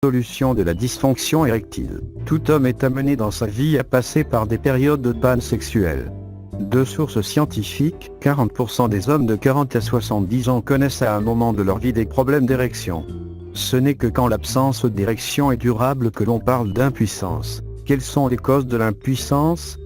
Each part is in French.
Solution de la dysfonction érectile. Tout homme est amené dans sa vie à passer par des périodes de panne sexuelle. De sources scientifiques, 40% des hommes de 40 à 70 ans connaissent à un moment de leur vie des problèmes d'érection. Ce n'est que quand l'absence d'érection est durable que l'on parle d'impuissance. Quelles sont les causes de l'impuissance ?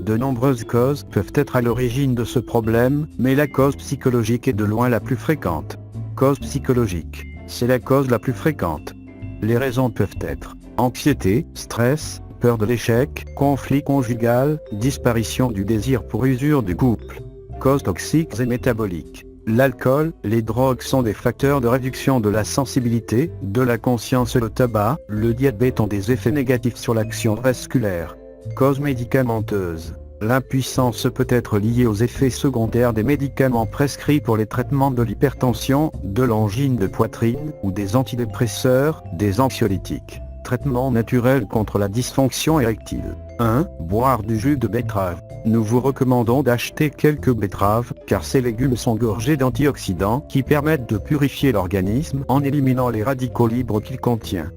De nombreuses causes peuvent être à l'origine de ce problème, mais la cause psychologique est de loin la plus fréquente. Cause psychologique, c'est la cause la plus fréquente. Les raisons peuvent être anxiété, stress, peur de l'échec, conflit conjugal, disparition du désir pour usure du couple. Causes toxiques et métaboliques. L'alcool, les drogues sont des facteurs de réduction de la sensibilité, de la conscience. Le tabac, le diabète ont des effets négatifs sur l'action vasculaire. Causes médicamenteuses. L'impuissance peut être liée aux effets secondaires des médicaments prescrits pour les traitements de l'hypertension, de l'angine de poitrine, ou des antidépresseurs, des anxiolytiques. Traitement naturel contre la dysfonction érectile. 1. Boire du jus de betterave. Nous vous recommandons d'acheter quelques betteraves, car ces légumes sont gorgés d'antioxydants qui permettent de purifier l'organisme en éliminant les radicaux libres qu'il contient.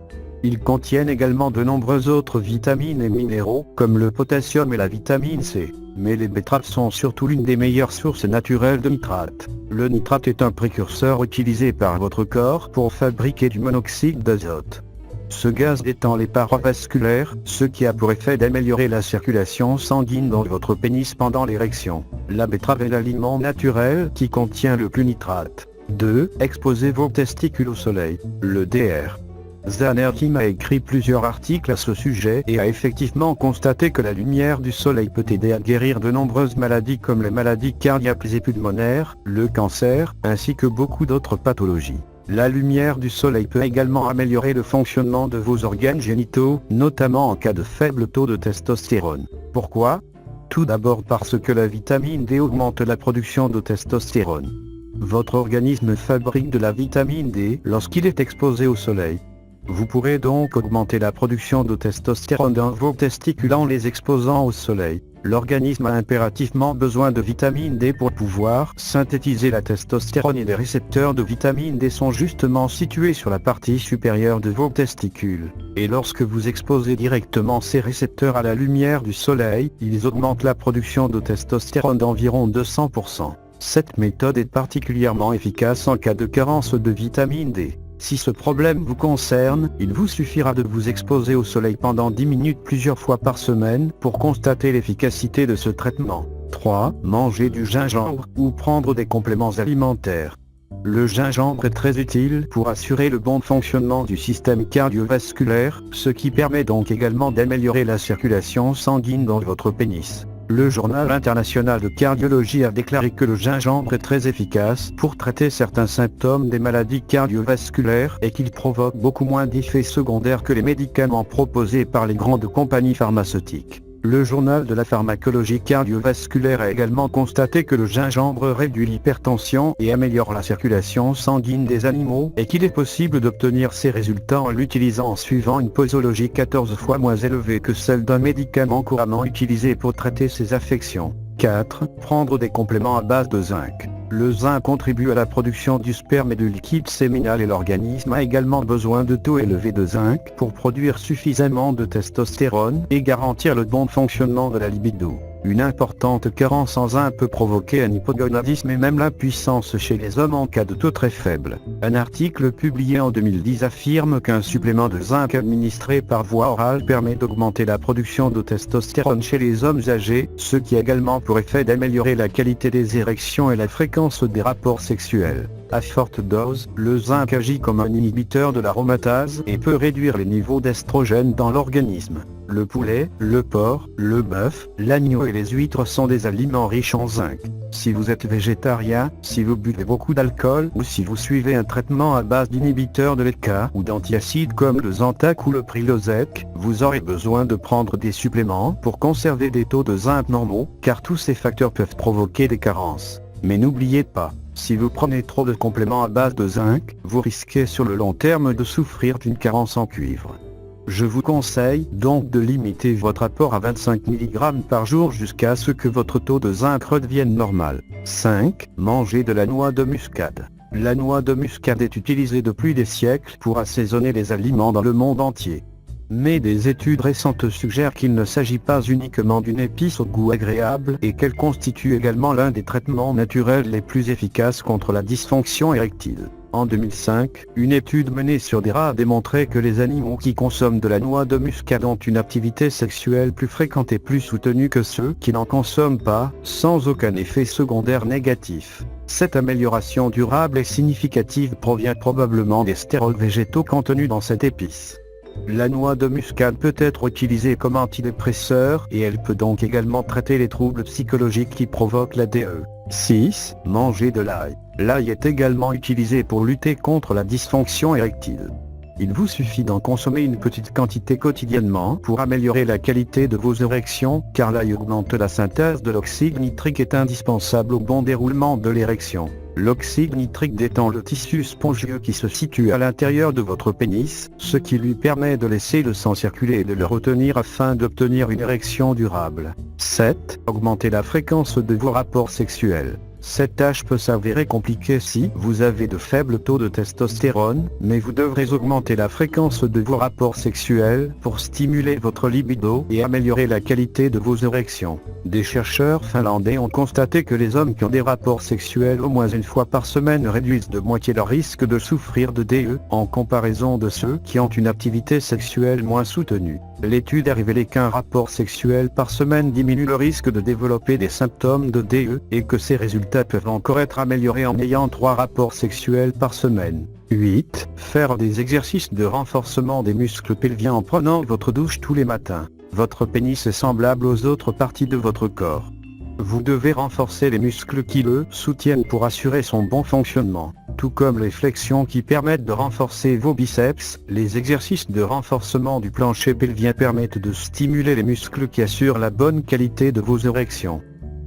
Ils contiennent également de nombreuses autres vitamines et minéraux, comme le potassium et la vitamine C. Mais les betteraves sont surtout l'une des meilleures sources naturelles de nitrate. Le nitrate est un précurseur utilisé par votre corps pour fabriquer du monoxyde d'azote. Ce gaz détend les parois vasculaires, ce qui a pour effet d'améliorer la circulation sanguine dans votre pénis pendant l'érection. La betterave est l'aliment naturel qui contient le plus nitrate. 2. Exposez vos testicules au soleil. Le Dr. Zanner Kim a écrit plusieurs articles à ce sujet et a effectivement constaté que la lumière du soleil peut aider à guérir de nombreuses maladies comme les maladies cardiaques et pulmonaires, le cancer, ainsi que beaucoup d'autres pathologies. La lumière du soleil peut également améliorer le fonctionnement de vos organes génitaux, notamment en cas de faible taux de testostérone. Pourquoi ? Tout d'abord parce que la vitamine D augmente la production de testostérone. Votre organisme fabrique de la vitamine D lorsqu'il est exposé au soleil. Vous pourrez donc augmenter la production de testostérone dans vos testicules en les exposant au soleil. L'organisme a impérativement besoin de vitamine D pour pouvoir synthétiser la testostérone et les récepteurs de vitamine D sont justement situés sur la partie supérieure de vos testicules. Et lorsque vous exposez directement ces récepteurs à la lumière du soleil, ils augmentent la production de testostérone d'environ 200%. Cette méthode est particulièrement efficace en cas de carence de vitamine D. Si ce problème vous concerne, il vous suffira de vous exposer au soleil pendant 10 minutes plusieurs fois par semaine pour constater l'efficacité de ce traitement. 3. Manger du gingembre ou prendre des compléments alimentaires. Le gingembre est très utile pour assurer le bon fonctionnement du système cardiovasculaire, ce qui permet donc également d'améliorer la circulation sanguine dans votre pénis. Le Journal international de cardiologie a déclaré que le gingembre est très efficace pour traiter certains symptômes des maladies cardiovasculaires et qu'il provoque beaucoup moins d'effets secondaires que les médicaments proposés par les grandes compagnies pharmaceutiques. Le Journal de la pharmacologie cardiovasculaire a également constaté que le gingembre réduit l'hypertension et améliore la circulation sanguine des animaux et qu'il est possible d'obtenir ces résultats en l'utilisant en suivant une posologie 14 fois moins élevée que celle d'un médicament couramment utilisé pour traiter ces affections. 4. Prendre des compléments à base de zinc. Le zinc contribue à la production du sperme et du liquide séminal et l'organisme a également besoin de taux élevés de zinc pour produire suffisamment de testostérone et garantir le bon fonctionnement de la libido. Une importante carence en zinc peut provoquer un hypogonadisme et même l'impuissance chez les hommes en cas de taux très faible. Un article publié en 2010 affirme qu'un supplément de zinc administré par voie orale permet d'augmenter la production de testostérone chez les hommes âgés, ce qui a également pour effet d'améliorer la qualité des érections et la fréquence des rapports sexuels. À forte dose, le zinc agit comme un inhibiteur de l'aromatase et peut réduire les niveaux d'estrogène dans l'organisme. Le poulet, le porc, le bœuf, l'agneau et les huîtres sont des aliments riches en zinc. Si vous êtes végétarien, si vous buvez beaucoup d'alcool ou si vous suivez un traitement à base d'inhibiteurs de l'ECA ou d'antiacides comme le Zantac ou le Prilosec, vous aurez besoin de prendre des suppléments pour conserver des taux de zinc normaux, car tous ces facteurs peuvent provoquer des carences. Mais n'oubliez pas, si vous prenez trop de compléments à base de zinc, vous risquez sur le long terme de souffrir d'une carence en cuivre. Je vous conseille donc de limiter votre apport à 25 mg par jour jusqu'à ce que votre taux de zinc redevienne normal. 5. Manger de la noix de muscade. La noix de muscade est utilisée depuis des siècles pour assaisonner les aliments dans le monde entier. Mais des études récentes suggèrent qu'il ne s'agit pas uniquement d'une épice au goût agréable et qu'elle constitue également l'un des traitements naturels les plus efficaces contre la dysfonction érectile. En 2005, une étude menée sur des rats a démontré que les animaux qui consomment de la noix de muscade ont une activité sexuelle plus fréquente et plus soutenue que ceux qui n'en consomment pas, sans aucun effet secondaire négatif. Cette amélioration durable et significative provient probablement des stérols végétaux contenus dans cette épice. La noix de muscade peut être utilisée comme antidépresseur et elle peut donc également traiter les troubles psychologiques qui provoquent la DE. 6. Manger de l'ail. L'ail est également utilisé pour lutter contre la dysfonction érectile. Il vous suffit d'en consommer une petite quantité quotidiennement pour améliorer la qualité de vos érections, car l'ail augmente la synthèse de l'oxyde nitrique est indispensable au bon déroulement de l'érection. L'oxyde nitrique détend le tissu spongieux qui se situe à l'intérieur de votre pénis, ce qui lui permet de laisser le sang circuler et de le retenir afin d'obtenir une érection durable. 7. Augmenter la fréquence de vos rapports sexuels. Cette tâche peut s'avérer compliquée si vous avez de faibles taux de testostérone, mais vous devrez augmenter la fréquence de vos rapports sexuels pour stimuler votre libido et améliorer la qualité de vos érections. Des chercheurs finlandais ont constaté que les hommes qui ont des rapports sexuels au moins une fois par semaine réduisent de moitié leur risque de souffrir de DE, en comparaison de ceux qui ont une activité sexuelle moins soutenue. L'étude a révélé qu'un rapport sexuel par semaine diminue le risque de développer des symptômes de DE, et que ces résultats peuvent encore être améliorés en ayant 3 rapports sexuels par semaine. 8. Faire des exercices de renforcement des muscles pelviens en prenant votre douche tous les matins. Votre pénis est semblable aux autres parties de votre corps. Vous devez renforcer les muscles qui le soutiennent pour assurer son bon fonctionnement. Tout comme les flexions qui permettent de renforcer vos biceps, les exercices de renforcement du plancher pelvien permettent de stimuler les muscles qui assurent la bonne qualité de vos érections.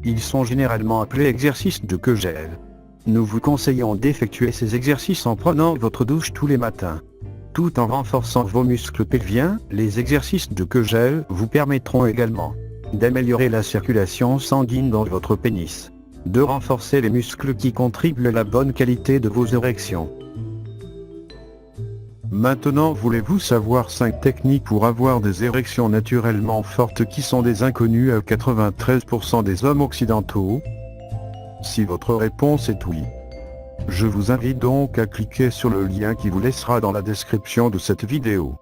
Ils sont généralement appelés exercices de Kegel. Nous vous conseillons d'effectuer ces exercices en prenant votre douche tous les matins. Tout en renforçant vos muscles pelviens, les exercices de Kegel vous permettront également d'améliorer la circulation sanguine dans votre pénis, de renforcer les muscles qui contribuent à la bonne qualité de vos érections. Maintenant, voulez-vous savoir 5 techniques pour avoir des érections naturellement fortes qui sont des inconnues à 93% des hommes occidentaux? Si votre réponse est oui, je vous invite donc à cliquer sur le lien qui vous laissera dans la description de cette vidéo.